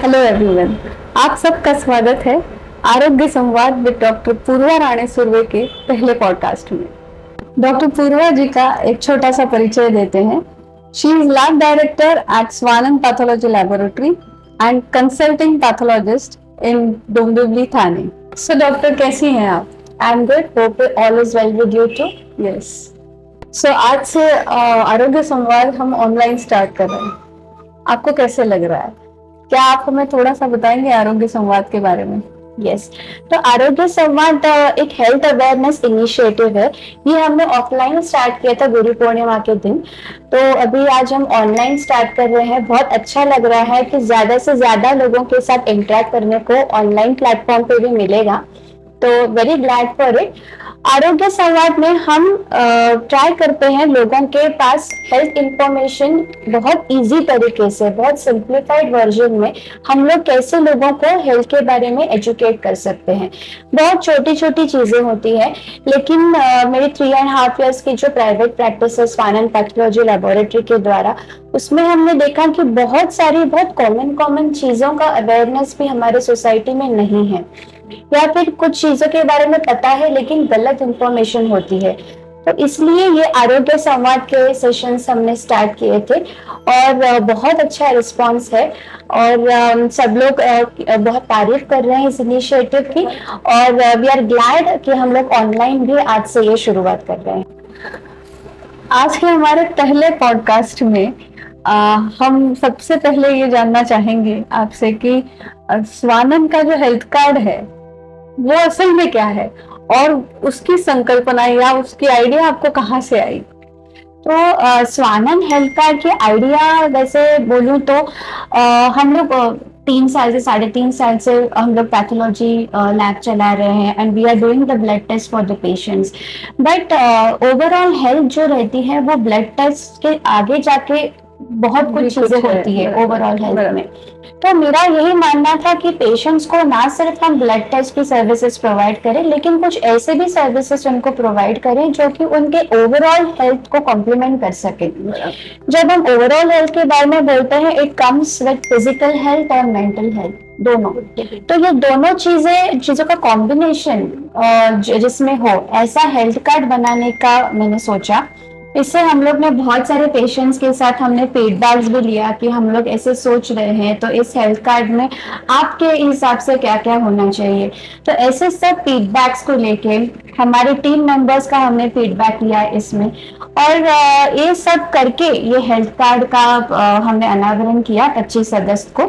Hello everyone, आप सबका स्वागत है आरोग्य संवाद विद डॉक्टर पूर्वा राणे सुर्वे के पहले पॉडकास्ट में। डॉक्टर पूर्वा जी का एक छोटा सा परिचय देते हैं। She is lab director at Swanand pathology laboratory and consulting pathologist in Dombivli Thane. So doctor, कैसी हैं आप? I am good, hope all is well with you too. Yes. So आज से आरोग्य संवाद हम ऑनलाइन स्टार्ट कर रहे हैं। आपको कैसे लग रहा है? क्या आप हमें थोड़ा सा बताएंगे आरोग्य संवाद के बारे में? यस, तो आरोग्य संवाद एक हेल्थ अवेयरनेस इनिशिएटिव है। ये हमने ऑफलाइन स्टार्ट किया था गुरु पूर्णिमा के दिन, तो अभी आज हम ऑनलाइन स्टार्ट कर रहे हैं। बहुत अच्छा लग रहा है कि ज्यादा से ज्यादा लोगों के साथ इंटरेक्ट करने को ऑनलाइन प्लेटफॉर्म पे भी मिलेगा, तो वेरी ग्लैड फॉर इट। आरोग्य संवाद में हम ट्राई करते हैं लोगों के पास हेल्थ इंफॉर्मेशन बहुत इजी तरीके से, बहुत सिंप्लीफाइड वर्जन में हम लोग कैसे लोगों को हेल्थ के बारे में एजुकेट कर सकते हैं। बहुत छोटी छोटी चीजें होती है, लेकिन मेरी 3.5 years की जो प्राइवेट प्रैक्टिस है स्वानंद पैथोलॉजी लैबोरेटरी के द्वारा, उसमें हमने देखा कि बहुत सारी बहुत कॉमन चीजों का अवेयरनेस भी हमारे सोसाइटी में नहीं है, या फिर कुछ चीजों के बारे में पता है लेकिन गलत इंफॉर्मेशन होती है। तो इसलिए ये आरोग्य संवाद के सेशंस हमने स्टार्ट किए थे और बहुत अच्छा रिस्पांस है और सब लोग बहुत तारीफ कर रहे हैं इस इनिशिएटिव की, और वी आर ग्लैड कि हम लोग ऑनलाइन भी आज से ये शुरुआत कर रहे हैं। आज के हमारे पहले पॉडकास्ट में हम सबसे पहले ये जानना चाहेंगे आपसे कि स्वानंद का जो हेल्थ कार्ड है वो असल में क्या है और उसकी संकल्पना या उसकी आइडिया आपको कहाँ से आई? तो स्वानंद हेल्थ कार्ड के आइडिया वैसे बोलूं तो हम लोग 3 साल से 3.5 साल से हम लोग पैथोलॉजी लैब चला रहे हैं and we are doing the blood test for the patients. But overall health जो रहती है वो ब्लड टेस्ट के आगे जाके बहुत कुछ चीजें होती है ओवरऑल हेल्थ में। तो मेरा यही मानना था कि पेशेंट्स को ना सिर्फ हम ब्लड टेस्ट की सर्विसेज प्रोवाइड करें, लेकिन कुछ ऐसे भी सर्विसेज उनको प्रोवाइड करें जो कि उनके ओवरऑल हेल्थ को कॉम्प्लीमेंट कर सके। जब हम ओवरऑल हेल्थ के बारे में बोलते हैं, it comes with physical health और मेंटल हेल्थ दोनों। तो ये दोनों चीजों का कॉम्बिनेशन जिसमें हो, ऐसा हेल्थ कार्ड बनाने का मैंने सोचा। इससे हम लोग ने बहुत सारे पेशेंट्स के साथ हमने फीडबैक्स भी लिया कि हम लोग ऐसे सोच रहे हैं, तो इस हेल्थ कार्ड में आपके हिसाब से क्या क्या होना चाहिए। तो ऐसे सब फीडबैक्स को लेके हमारे टीम मेंबर्स का हमने फीडबैक लिया इसमें, और ये सब करके ये हेल्थ कार्ड का हमने अनावरण किया 25 अगस्त को।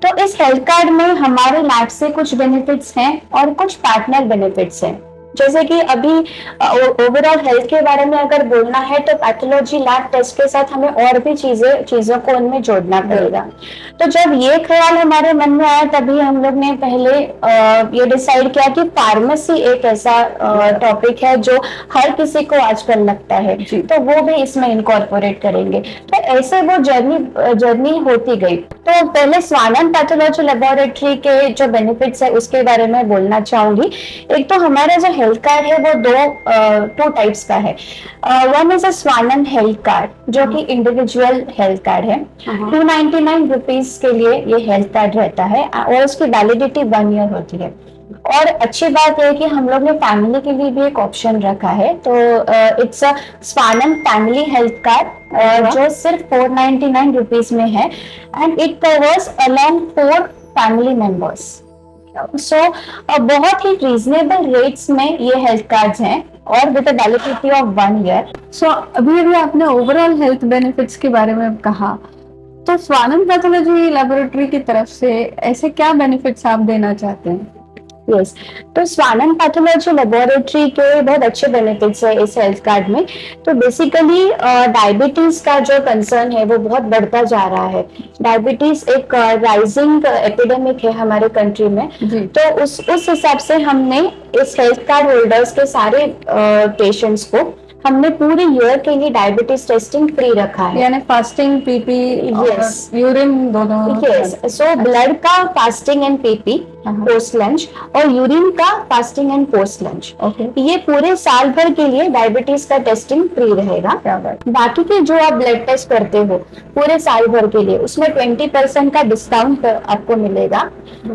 तो इस हेल्थ कार्ड में हमारे लैब से कुछ बेनिफिट्स हैं और कुछ पार्टनर बेनिफिट्स हैं। जैसे कि अभी ओवरऑल हेल्थ के बारे में अगर बोलना है तो पैथोलॉजी लैब टेस्ट के साथ हमें और भी चीजों को उनमें जोड़ना पड़ेगा। तो जब ये ख्याल हमारे मन में आया, तभी हम लोग ने पहले ये डिसाइड किया कि फार्मेसी एक ऐसा टॉपिक है जो हर किसी को आजकल लगता है, तो वो भी इसमें इनकॉर्पोरेट करेंगे। तो ऐसे वो जर्नी होती गई। तो पहले स्वानंद पैथोलॉजी लेबोरेटरी के जो बेनिफिट्स है उसके बारे में बोलना चाहूंगी। एक तो हमारा जो हेल्थ कार्ड है वो टू टाइप्स का है। One is a Swanand health card जो कि इंडिविजुअल हेल्थ कार्ड है। 299 रुपीज के लिए ये हेल्थ कार्ड रहता है और उसकी वैलिडिटी 1 year होती है। और अच्छी बात है कि हम लोग ने फैमिली के लिए भी एक ऑप्शन रखा है, तो it's a Swanand family health card जो सिर्फ 499 रुपीज में है and it covers along 4 family members. So बहुत ही रीजनेबल रेट्स में ये हेल्थ कार्ड्स हैं और with a validity of 1 year। सो अभी आपने ओवरऑल हेल्थ बेनिफिट्स के बारे में कहा, तो स्वानंद पैथोलॉजी लैबोरेटरी की तरफ से ऐसे क्या बेनिफिट्स आप देना चाहते हैं? यस, तो स्वानंद पैथोलॉजी लेबोरेटरी के बहुत अच्छे बेनिफिट्स है इस हेल्थ कार्ड में। तो बेसिकली डायबिटीज का जो कंसर्न है वो बहुत बढ़ता जा रहा है। डायबिटीज एक राइजिंग एपिडेमिक है हमारे कंट्री में, तो उस हिसाब से हमने इस हेल्थ कार्ड होल्डर्स के सारे पेशेंट्स को हमने पूरे ईयर के लिए डायबिटीज टेस्टिंग फ्री रखा है। यानी फास्टिंग पीपी Yes. यूरिन दोनों। यस, सो ब्लड का fasting and PP post lunch और यूरिन का फास्टिंग एंड पोस्ट लंच, ये पूरे साल भर के लिए डायबिटीज का टेस्टिंग फ्री रहेगा। क्या बात। बाकी के जो आप ब्लड टेस्ट करते हो पूरे साल भर के लिए, उसमें 20% का डिस्काउंट आपको मिलेगा।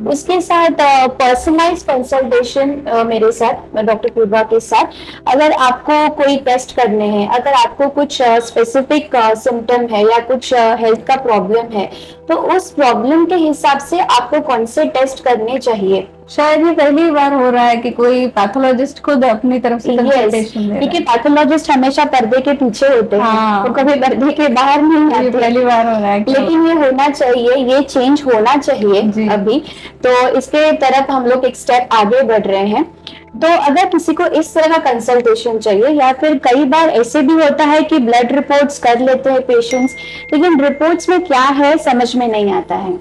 उसके साथ पर्सनलाइज कंसल्टेशन मेरे साथ, डॉक्टर पूर्वा के साथ, अगर आपको कोई टेस्ट करने हैं, अगर आपको कुछ स्पेसिफिक सिम्टम है या कुछ हेल्थ का प्रॉब्लम है, तो उस प्रॉब्लम के हिसाब से आपको कौन से टेस्ट करने चाहिए। शायद ये पहली बार हो रहा है कि कोई पैथोलॉजिस्ट खुद अपनी तरफ से कंसल्टेशन दे रहा है। क्योंकि पैथोलॉजिस्ट हमेशा पर्दे के पीछे होते हैं, हाँ। तो कभी पर्दे के बाहर नहीं आते। पहली बार हो रहा है, लेकिन ये होना चाहिए, ये चेंज होना चाहिए अभी। तो इसके तरफ हम लोग एक स्टेप आगे बढ़ रहे हैं। तो अगर किसी को इस तरह का कंसल्टेशन चाहिए, या फिर कई बार ऐसे भी होता है कि ब्लड रिपोर्ट्स कर लेते हैं पेशेंट्स, लेकिन रिपोर्ट्स में क्या है समझ में नहीं आता है।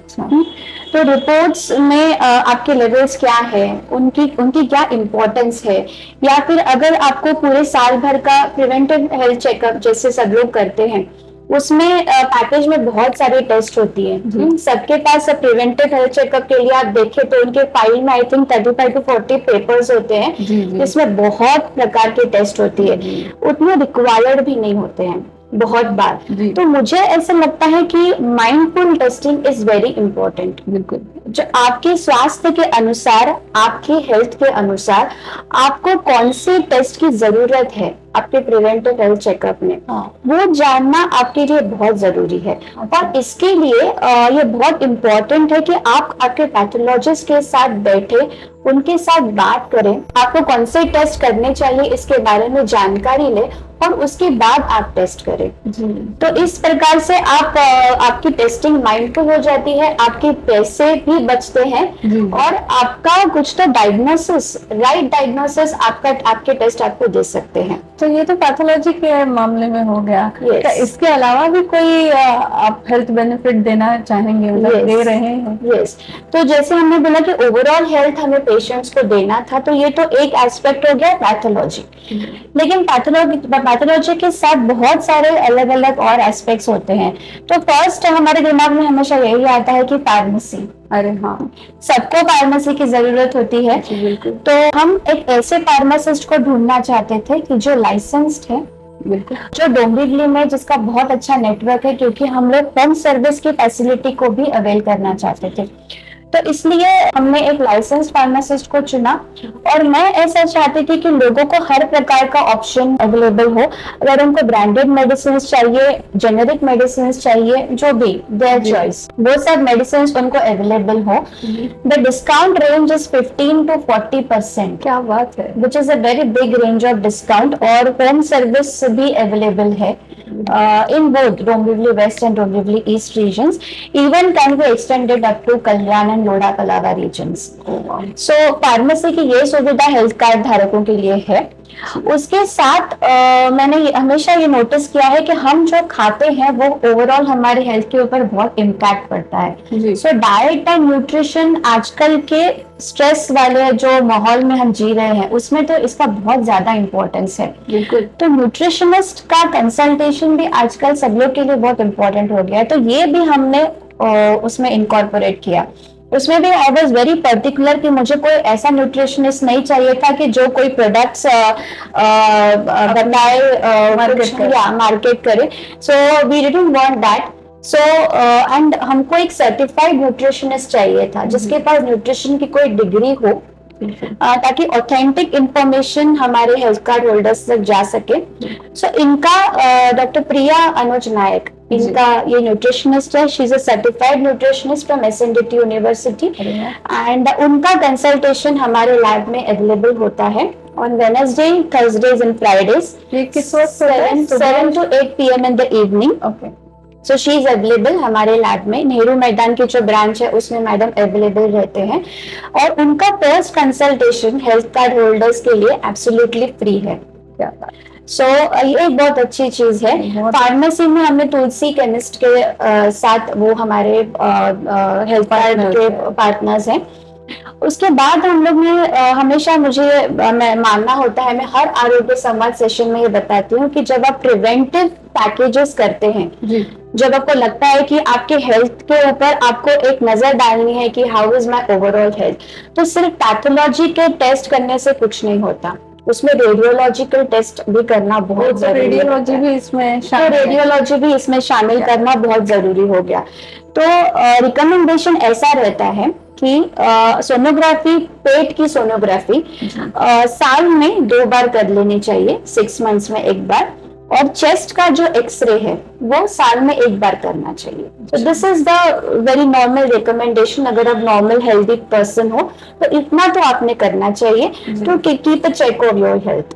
तो रिपोर्ट्स में आपके लेवल्स क्या है, उनकी क्या इम्पोर्टेंस है, या फिर अगर आपको पूरे साल भर का प्रिवेंटिव हेल्थ चेकअप जैसे सब लोग करते हैं, उसमें पैकेज में बहुत सारी टेस्ट होती है। सबके पास प्रिवेंटिव हेल्थ चेकअप के लिए आप देखें तो उनके फाइल में आई थिंक 35 to 40 पेपर्स होते हैं, जिसमें बहुत प्रकार की टेस्ट होती है। उतने रिक्वायर्ड भी नहीं होते हैं बहुत बार। तो मुझे ऐसा लगता है कि mindful testing is very important. बिल्कुल, जो आपके स्वास्थ्य के अनुसार, आपकी हेल्थ के अनुसार आपको कौन से टेस्ट की जरूरत है आपके प्रिवेंटिव हेल्थ चेकअप में, वो जानना आपके लिए बहुत जरूरी है। और इसके लिए ये बहुत इम्पोर्टेंट है कि आप आपके पैथोलॉजिस्ट के साथ बैठे, उनके साथ बात करें, आपको कौन से टेस्ट करने चाहिए इसके बारे में जानकारी ले, और उसके बाद आप टेस्ट करें। तो इस प्रकार से आप आपकी टेस्टिंग माइंडफुल हो जाती है, आपके पैसे भी बचते हैं, और आपका कुछ तो डायग्नोसिस, राइट डायग्नोसिस आपके टेस्ट आपको दे सकते हैं। तो ये तो पैथोलॉजी के मामले में हो गया। क्या इसके अलावा भी कोई आप हेल्थ बेनिफिट देना चाहेंगे, मतलब दे रहे हैं? यस, तो जैसे हमने बोला कि ओवरऑल हेल्थ हमें पेशेंट्स को देना था, तो ये तो एक एस्पेक्ट हो गया पैथोलॉजी। लेकिन पैथोलॉजी के साथ बहुत सारे अलग अलग और एस्पेक्ट्स होते हैं। तो फर्स्ट हमारे दिमाग में हमेशा यही आता है कि फार्मेसी। अरे हाँ, सबको फार्मेसी की जरूरत होती है। तो हम एक ऐसे फार्मासिस्ट को ढूंढना चाहते थे कि जो लाइसेंस्ड है, बिल्कुल, जो डोंबिवली में जिसका बहुत अच्छा नेटवर्क है, क्योंकि हम लोग होम सर्विस की फैसिलिटी को भी अवेल करना चाहते थे। तो इसलिए हमने एक लाइसेंस फार्मासिस्ट को चुना, और मैं ऐसा चाहती थी कि लोगों को हर प्रकार का ऑप्शन अवेलेबल हो। अगर उनको ब्रांडेड मेडिसिन चाहिए, जेनेरिक मेडिसिन चाहिए, जो भी देयर चॉइस, वो सब मेडिसिन उनको अवेलेबल हो। The discount range is 15 to 40%। क्या बात है, which is a very big range of discount. और होम सर्विस भी अवेलेबल है in both Dombivli West and Dombivli East regions, even can be extended up to Kalyan and Lodha Palava regions. So pharmacy की ये सुविधा health card धारकों के लिए है। उसके साथ मैंने हमेशा ये नोटिस किया है कि हम जो खाते हैं वो ओवरऑल हमारे हेल्थ के ऊपर बहुत इम्पैक्ट पड़ता है। सो डाइट एंड न्यूट्रिशन आजकल के स्ट्रेस वाले जो माहौल में हम जी रहे हैं, उसमें तो इसका बहुत ज्यादा इम्पोर्टेंस है। बिल्कुल, तो न्यूट्रिशनिस्ट का कंसल्टेशन भी आजकल सब लोग के लिए बहुत इम्पोर्टेंट हो गया है। तो ये भी हमने उसमें इनकॉर्पोरेट किया। उसमें भी आई वॉज वेरी पर्टिकुलर कि मुझे कोई ऐसा न्यूट्रिशनिस्ट नहीं चाहिए था कि जो कोई प्रोडक्ट्स बताए मार्केट करे। So we didn't want that. So and हमको एक सर्टिफाइड न्यूट्रिशनिस्ट चाहिए था जिसके पास न्यूट्रिशन की कोई डिग्री हो, ताकि ऑथेंटिक इंफॉर्मेशन हमारे हेल्थ कार्ड होल्डर्स तक जा सके। सो इनका डॉक्टर प्रिया अनुज नायक, इनका ये न्यूट्रिशनिस्ट है। She is a certified nutritionist from SNDT university, and उनका कंसल्टेशन हमारे लैब में अवेलेबल होता है on Wednesday, Thursdays and Fridays, 7 to 8 PM in the evening. So she is available हमारे लैब में। नेहरू मैदान की जो ब्रांच है उसमें मैडम अवेलेबल रहते हैं, और उनका first consultation health card holders के लिए एब्सोल्युटली फ्री है। सो ये एक बहुत अच्छी चीज है। फार्मेसी में हमने तुलसी केमिस्ट के साथ, वो हमारे हेल्थ कार्ड के पार्टनर्स हैं, उसके बाद हम लोग ने हमेशा मैं मानना होता है, मैं हर आरोग्य संवाद सेशन में ये बताती हूँ कि जब आप प्रिवेंटिव पैकेजेस करते हैं, जब आपको लगता है कि आपके हेल्थ के ऊपर आपको एक नजर डालनी है कि how is my overall health, तो सिर्फ पैथोलॉजी के टेस्ट करने से कुछ नहीं होता, उसमें रेडियोलॉजिकल टेस्ट भी करना बहुत जरूरी है। रेडियोलॉजी भी इसमें शामिल करना बहुत जरूरी हो गया। तो रिकमेंडेशन ऐसा रहता है कि सोनोग्राफी, पेट की सोनोग्राफी साल में 2 बार कर लेनी चाहिए, 6 मंथ्स में 1 बार, और चेस्ट का जो एक्सरे है वो साल में 1 बार करना चाहिए। तो this is the very normal recommendation. अगर आप नॉर्मल हेल्दी पर्सन हो तो इतना तो आपने करना चाहिए to keep a check of your health.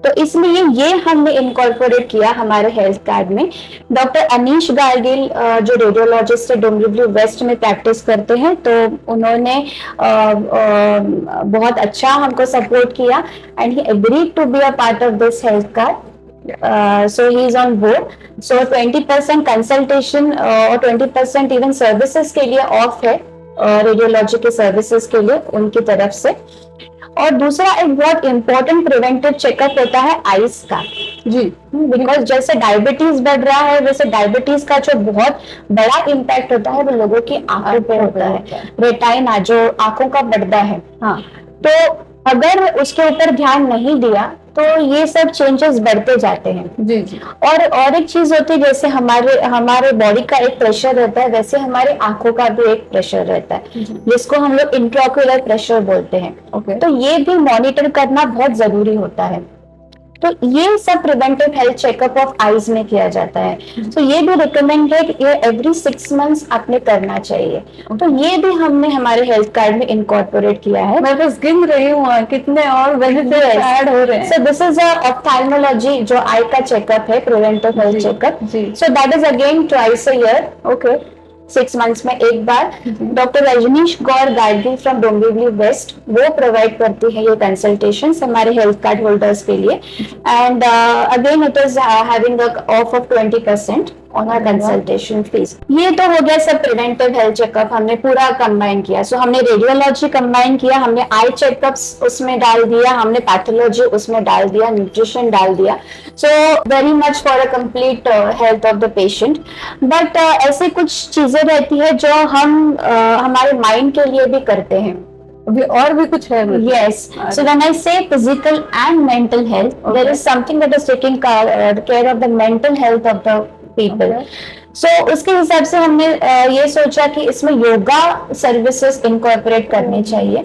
तो इसलिए ये हमने इनकॉर्पोरेट किया हमारे हेल्थ कार्ड में। डॉक्टर अनीश गार्गिल जो रेडियोलॉजिस्ट है, डोंबिवली वेस्ट में प्रैक्टिस करते हैं, तो उन्होंने बहुत अच्छा हमको सपोर्ट किया and he agreed to be a part of this health card. So he is on board. So 20% consultation और 20% इवन सर्विसेज के लिए ऑफ है, रेडियोलॉजी के सर्विसेज के लिए उनकी तरफ से। और दूसरा एक बहुत इंपॉर्टेंट प्रिवेंटिव चेकअप होता है आईज का जी, बिकॉज जैसे डायबिटीज बढ़ रहा है वैसे डायबिटीज का जो बहुत बड़ा इम्पैक्ट होता है वो लोगों की आंखों पे होता है, रेटाइना जो आंखों का पर्दा है। हाँ, तो अगर उसके ऊपर ध्यान नहीं दिया तो ये सब चेंजेस बढ़ते जाते हैं जी जी। और एक चीज होती है, जैसे हमारे बॉडी का एक प्रेशर रहता है वैसे हमारे आंखों का भी एक प्रेशर रहता है जिसको हम लोग इंट्राओक्यूलर प्रेशर बोलते हैं। तो ये भी मॉनिटर करना बहुत जरूरी होता है। तो ये सब preventive health checkup of eyes में किया जाता है। तो ये भी रिकमेंडेड, ये एवरी 6 मंथ्स आपने करना चाहिए। तो ये भी हमने हमारे हेल्थ कार्ड में इनकॉर्पोरेट किया है। मैं बस गिन रही हूँ कितने और बेनिफिट ऐड हो रहे हैं। सो दिस इज ऑप्थेल्मोलॉजी जो आई का चेकअप है, preventive health checkup. So that is again twice a year, okay, 6 months में 1 बार। Doctor Rajnish Gaur Gargi from Dombivli west वो प्रोवाइड करती है ये कंसल्टेशन हमारे हेल्थ कार्ड होल्डर्स के लिए। And again it is having off 20% on our consultation fees. ये तो हो गया सब प्रिवेंटिव हेल्थ चेकअप हमने पूरा कंबाइन किया। सो हमने रेडियोलॉजी कंबाइन किया, हमने आई चेकअप्स उसमें डाल दिया, हमने पैथोलॉजी उसमें डाल दिया, न्यूट्रिशन डाल दिया। So very much for a complete health of the patient. But ऐसे कुछ चीजें रहती है जो हम हमारे माइंड के लिए भी करते हैं। अभी और भी कुछ है? Yes. So when I say physical and mental health, there is something that is taking care of the mental health of the people. So उसके हिसाब से हमने ये सोचा कि इसमें योगा सर्विसेज इनकॉर्पोरेट करनी चाहिए।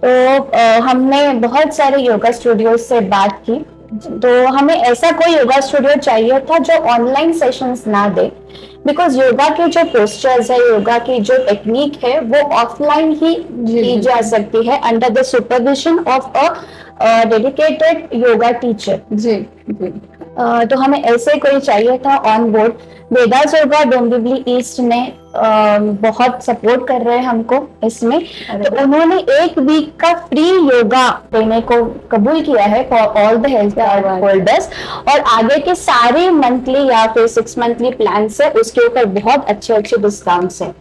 तो हमने बहुत सारे योगा स्टूडियो से बात की, तो हमें ऐसा कोई योगा स्टूडियो चाहिए था जो ऑनलाइन सेशंस ना दे, बिकॉज योगा के जो पोस्चर्स है, योगा की जो टेक्निक है वो ऑफलाइन ही की जा सकती है under the supervision of a dedicated yoga teacher ji. तो हमें ऐसे कोई चाहिए था on board. Vedas yoga Dombivli east ने बहुत सपोर्ट कर रहे हैं हमको इसमें। तो उन्होंने 1 वीक का फ्री योगा देने को कबूल किया है for all the health card holders, और आगे के सारे मंथली या फिर 6 मंथली प्लान है उसके ऊपर बहुत अच्छे डिस्काउंट्स है।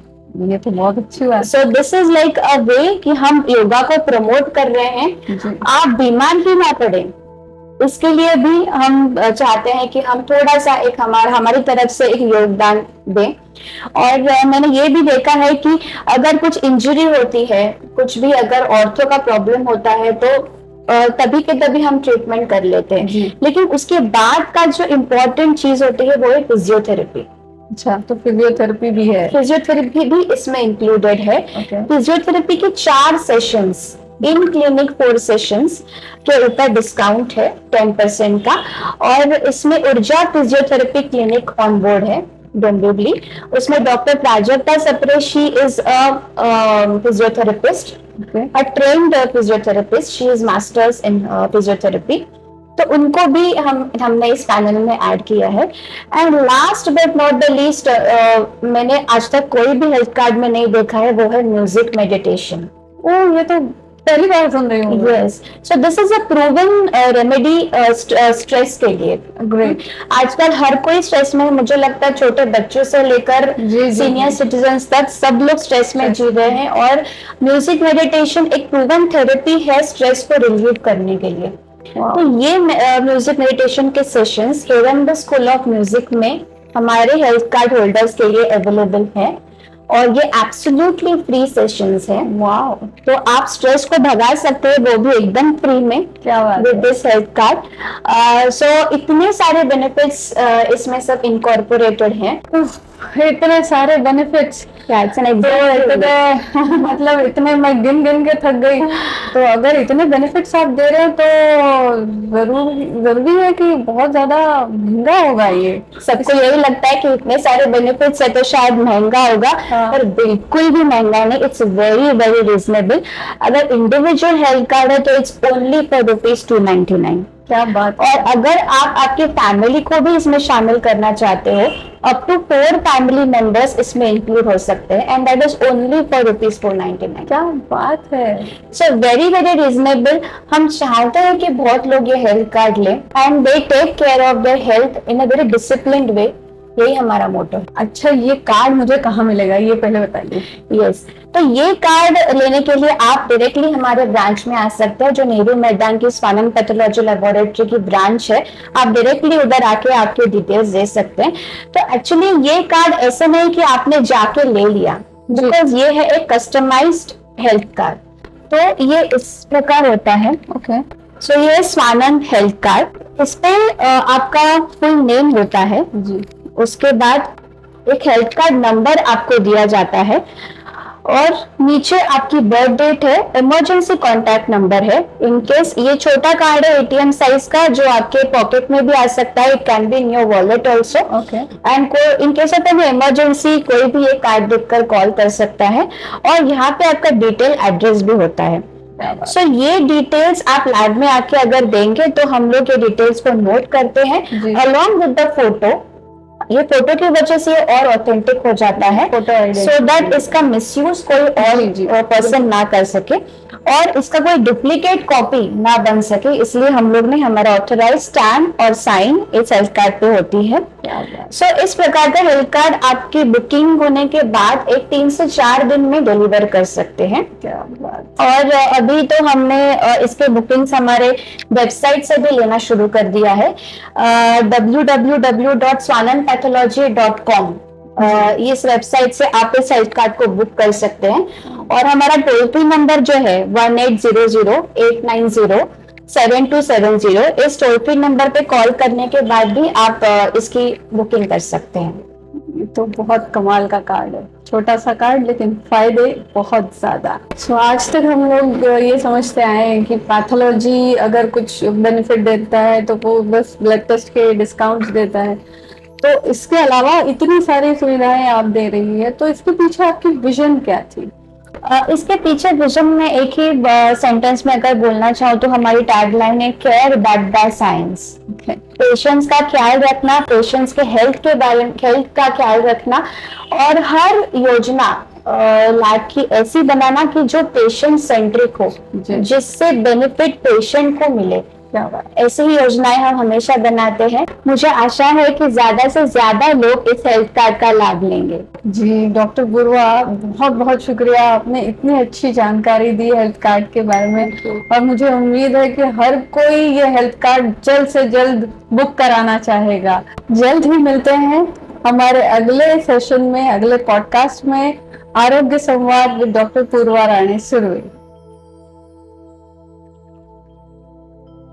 ये तो बहुत अच्छी बात। So this is like a way कि हम योगा को प्रमोट कर रहे हैं, आप बीमार ही ना पड़े, इसके लिए भी हम चाहते हैं कि हम थोड़ा सा एक हमारी तरफ से एक योगदान दें। और मैंने ये भी देखा है कि अगर कुछ इंजरी होती है, कुछ भी अगर ऑर्थो का प्रॉब्लम होता है तो तभी के तभी हम ट्रीटमेंट कर लेते हैं, लेकिन उसके बाद का जो इम्पोर्टेंट चीज होती है वो है फिजियोथेरेपी। अच्छा, तो फिजियोथेरेपी भी है? फिजियोथेरेपी भी इसमें इंक्लूडेड है। फिजियोथेरेपी के 4 सेशंस, इन क्लिनिक 4 सेशंस के ऊपर डिस्काउंट है 10% का। और इसमें ऊर्जा फिजियोथेरेपी क्लिनिक ऑन बोर्ड है डोंबिवली। उसमें doctor Prajakta Sapre, she is a physiotherapist, a trained physiotherapist, she is masters in physiotherapy. तो उनको भी हमने इस पैनल में ऐड किया है। And last but not the least, मैंने आज तक कोई भी हेल्थ कार्ड में नहीं देखा है, वो है म्यूजिक मेडिटेशन। ये तो पहली बार सुन रही हूँ। Yes, so this is a proven remedy stress के लिए। ग्रेट। आजकल हर कोई स्ट्रेस में, मुझे लगता है छोटे बच्चों से लेकर सीनियर सिटीजन तक सब लोग स्ट्रेस में जी रहे हैं, और म्यूजिक मेडिटेशन एक प्रूवन थेरेपी है स्ट्रेस को रिलीव करने के लिए। तो ये म्यूजिक मेडिटेशन के sessions heaven school of music में हमारे हेल्थ कार्ड होल्डर्स के लिए अवेलेबल है, और ये एब्सोल्युटली फ्री सेशंस है। वाओ। तो आप स्ट्रेस को भगा सकते हैं, वो भी एकदम फ्री में, क्या बात विद दिस हेल्थ कार्ड। सो इतने सारे बेनिफिट्स इसमें सब इनकॉर्पोरेटेड हैं। इतने सारे बेनिफिट्स, मतलब इतने मैं गिन गिन के थक गई। तो अगर इतने बेनिफिट्स आप दे रहे हैं तो जरूरी है कि बहुत ज्यादा महंगा होगा ये। सबको यही लगता है कि इतने सारे बेनिफिट्स है तो शायद महंगा होगा, पर बिल्कुल भी महंगा नहीं। It's very very reasonable. अगर इंडिविजुअल हेल्थ कार्ड है तो इट्स ओनली फॉर ₹299। क्या बात। और अगर आप आपके फैमिली को भी इसमें शामिल करना चाहते हो, अप टू 4 फैमिली मेंबर्स इसमें इंक्लूड हो सकते हैं, and that is only for ₹499। क्या बात है। So very very reasonable. हम चाहते हैं कि बहुत लोग ये हेल्थ कार्ड लें and they take care of their health in a very disciplined way. यही हमारा मोटो है। अच्छा, ये कार्ड मुझे कहाँ मिलेगा, ये पहले बताइए। यस, तो ये कार्ड लेने के लिए आप डायरेक्टली हमारे ब्रांच में आ सकते हैं, जो नेहरू मैदान की स्वानंद पैथोलॉजी लेबोरेटरी की ब्रांच है। आप डायरेक्टली उधर आके आपके डिटेल्स दे सकते हैं। तो एक्चुअली ये कार्ड ऐसे नहीं कि आपने जाके ले लिया, बिकॉज ये है एक कस्टमाइज्ड हेल्थ कार्ड। तो ये इस प्रकार होता है। ओके। सो ये स्वानंद हेल्थ कार्ड, इस पे आपका फुल नेम होता है जी। उसके बाद एक हेल्थ कार्ड नंबर आपको दिया जाता है, और नीचे आपकी बर्थ डेट है, इमरजेंसी कॉन्टैक्ट नंबर है। इन केस ये छोटा कार्ड है ATM साइज का, जो आपके पॉकेट में भी आ सकता है, it can be in your wallet also. Okay. And in case of any emergency कोई भी ये कार्ड देखकर कॉल कर सकता है, और यहाँ पे आपका डिटेल एड्रेस भी होता है। सो ये डिटेल्स आप लैब में आके अगर देंगे तो हम लोग ये डिटेल्स को नोट करते हैं अलॉन्ग विद द फोटो। ये फोटो की वजह से और ऑथेंटिक हो जाता है, सो दैट इसका मिसयूज कोई और पर्सन ना कर सके, और इसका कोई डुप्लीकेट कॉपी ना बन सके। इसलिए हम लोग ने हमारा ऑथराइज स्टैम्प और साइन इस हेल्थ कार्ड पे होती है। सो इस प्रकार का हेल्थ कार्ड आपकी बुकिंग होने के बाद एक 3 से 4 दिन में डिलीवर कर सकते हैं। क्या बात। और अभी तो हमने इसके बुकिंग्स हमारे वेबसाइट से भी लेना शुरू कर दिया है, www.swanandpathology.com। इस वेबसाइट से आप इस हेल्थ कार्ड को बुक कर सकते हैं। और हमारा टोल फ्री नंबर जो है 1800-890-7270, इस टोल फ्री नंबर पे कॉल करने के बाद भी आप इसकी बुकिंग कर सकते हैं। ये तो बहुत कमाल का कार्ड है, छोटा सा कार्ड लेकिन फायदे बहुत ज्यादा। सो आज तक हम लोग ये समझते आए हैं कि पैथोलॉजी अगर कुछ बेनिफिट देता है तो वो बस ब्लड टेस्ट के डिस्काउंट देता है, तो इसके अलावा इतनी सारी सुविधाएं आप दे रही है, तो इसके पीछे आपकी विजन क्या थी? इसके पीछे विजन में एक ही सेंटेंस में अगर बोलना चाहूँ तो हमारी टैगलाइन है, care backed by science. Patients का ख्याल रखना, पेशेंट्स के हेल्थ के बारे में, हेल्थ का ख्याल रखना, और हर योजना लैब की ऐसी बनाना कि जो पेशेंट सेंट्रिक हो, जिससे बेनिफिट पेशेंट को मिले। ऐसी ही योजनाएं हम हमेशा बनाते हैं। मुझे आशा है कि ज्यादा से ज्यादा लोग इस हेल्थ कार्ड का लाभ लेंगे। जी डॉक्टर पूर्वा, बहुत बहुत शुक्रिया, आपने इतनी अच्छी जानकारी दी हेल्थ कार्ड के बारे में, और मुझे उम्मीद है कि हर कोई ये हेल्थ कार्ड जल्द से जल्द बुक कराना चाहेगा। जल्द ही मिलते हैं हमारे अगले सेशन में, अगले पॉडकास्ट में, आरोग्य संवाद with doctor Purva Rani Surve.